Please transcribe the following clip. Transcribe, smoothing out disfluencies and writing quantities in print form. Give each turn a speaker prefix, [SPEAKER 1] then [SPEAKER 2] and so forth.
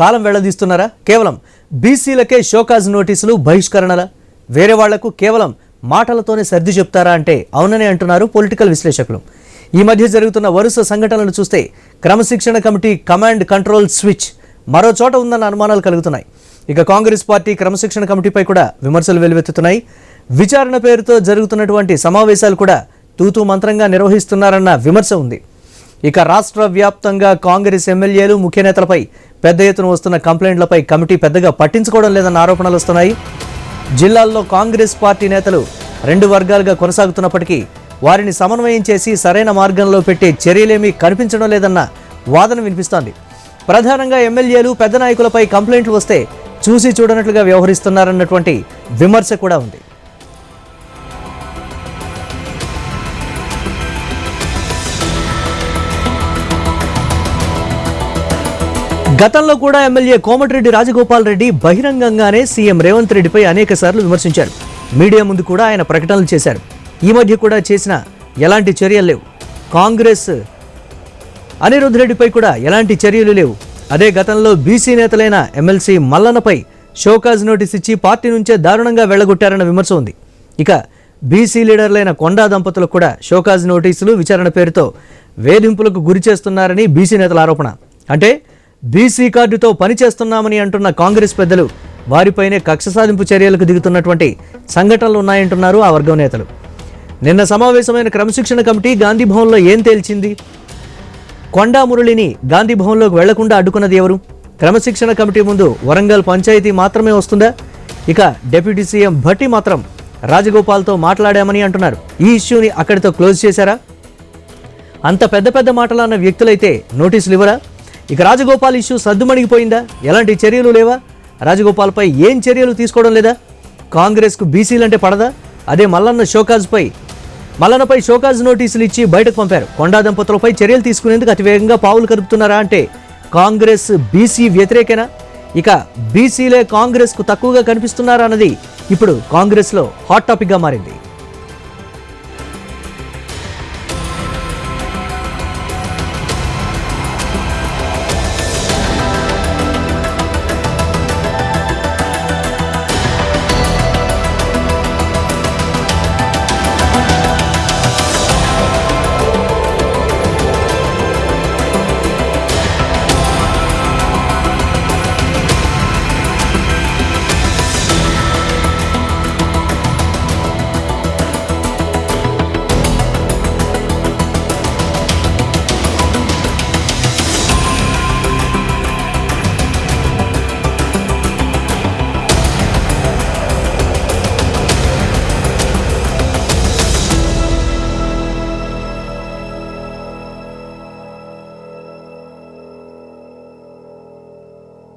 [SPEAKER 1] కాలం వెళ్లదీస్తున్నారా? కేవలం బీసీలకే షోకాజ్ నోటీసులు, బహిష్కరణల, వేరే వాళ్లకు కేవలం మాటలతోనే సర్ది చెప్తారా అంటే అవుననే అంటున్నారు పొలిటికల్ విశ్లేషకులు. ఈ మధ్య జరుగుతున్న వరుస సంఘటనలను చూస్తే క్రమశిక్షణ కమిటీ కమాండ్ కంట్రోల్ స్విచ్ మరో చోట ఉందన్న అనుమానాలు కలుగుతున్నాయి. ఇక కాంగ్రెస్ పార్టీ క్రమశిక్షణ కమిటీపై కూడా విమర్శలు వెల్లువెత్తుతున్నాయి. విచారణ పేరుతో జరుగుతున్నటువంటి సమావేశాలు కూడా తూతూ మంత్రంగా నిర్వహిస్తున్నారన్న విమర్శ ఉంది. ఇక రాష్ట్ర వ్యాప్తంగా కాంగ్రెస్ ఎమ్మెల్యేలు, ముఖ్య నేతలపై పెద్ద ఎత్తున వస్తున్న కంప్లైంట్లపై కమిటీ పెద్దగా పట్టించుకోవడం లేదన్న ఆరోపణలు వస్తున్నాయి. జిల్లాల్లో కాంగ్రెస్ పార్టీ నేతలు రెండు వర్గాలుగా కొనసాగుతున్నప్పటికీ వారిని సమన్వయం చేసి సరైన మార్గంలో పెట్టే చర్యలేమీ కనిపించడం లేదన్న వాదన వినిపిస్తోంది. ప్రధానంగా ఎమ్మెల్యేలు, పెద్ద నాయకులపై కంప్లైంట్లు వస్తే చూసి చూడనట్లుగా వ్యవహరిస్తున్నారన్నటువంటి విమర్శ కూడా ఉంది. గతంలో కూడా ఎమ్మెల్యే కోమటిరెడ్డి రాజగోపాల్ రెడ్డి బహిరంగంగానే సీఎం రేవంత్ రెడ్డిపై అనేక సార్లు విమర్శించారు. మీడియా ముందు కూడా ఆయన ప్రకటనలు చేశారు. ఈ మధ్య కూడా చేసిన ఎలాంటి చర్యలు లేవు. కాంగ్రెస్ అనిరుద్ధ్ రెడ్డిపై కూడా ఎలాంటి చర్యలు లేవు. అదే గతంలో బీసీ నేతలైన ఎమ్మెల్సీ మల్లన్నపై షోకాజ్ నోటీస్ ఇచ్చి పార్టీ నుంచే దారుణంగా వెళ్లగొట్టారన్న విమర్శ ఉంది. ఇక బీసీ లీడర్లైన కొండా దంపతులకు కూడా షోకాజ్ నోటీసులు, విచారణ పేరుతో వేధింపులకు గురి చేస్తున్నారని బీసీ నేతల ఆరోపణ. అంటే బీసీ కార్డుతో పనిచేస్తున్నామని అంటున్న కాంగ్రెస్ పెద్దలు వారిపైనే కక్ష సాధింపు చర్యలకు దిగుతున్నటువంటి సంఘటనలు ఉన్నాయంటున్నారు ఆ వర్గం నేతలు. నిన్న సమావేశమైన క్రమశిక్షణ కమిటీ గాంధీభవన్లో ఏం తేల్చింది? కొండా మురళిని గాంధీభవన్లోకి వెళ్లకుండా అడ్డుకున్నది ఎవరు? క్రమశిక్షణ కమిటీ ముందు వరంగల్ పంచాయతీ మాత్రమే వస్తుందా? ఇక డిప్యూటీ సీఎం భట్టి మాత్రం రాజగోపాల్తో మాట్లాడామని అంటున్నారు. ఈ ఇష్యూని అక్కడితో క్లోజ్ చేశారా? అంత పెద్ద పెద్ద మాటలన్న వ్యక్తులైతే నోటీసులు ఇవ్వరా? ఇక రాజగోపాల్ ఇష్యూ సద్దుమణిగిపోయిందా? ఎలాంటి చర్యలు లేవా? రాజగోపాల్పై ఏం చర్యలు తీసుకోవడం లేదా? కాంగ్రెస్కు బీసీలంటే పడదా? అదే మల్లన్నపై షోకాజ్ నోటీసులు ఇచ్చి బయటకు పంపారు. కొండా దంపతులపై చర్యలు తీసుకునేందుకు అతివేగంగా పావులు కదుపుతున్నారా అంటే కాంగ్రెస్ బీసీ వ్యతిరేకేనా? ఇక బీసీలే కాంగ్రెస్కు తక్కువగా కనిపిస్తున్నారా అన్నది ఇప్పుడు కాంగ్రెస్లో హాట్ టాపిక్గా మారింది.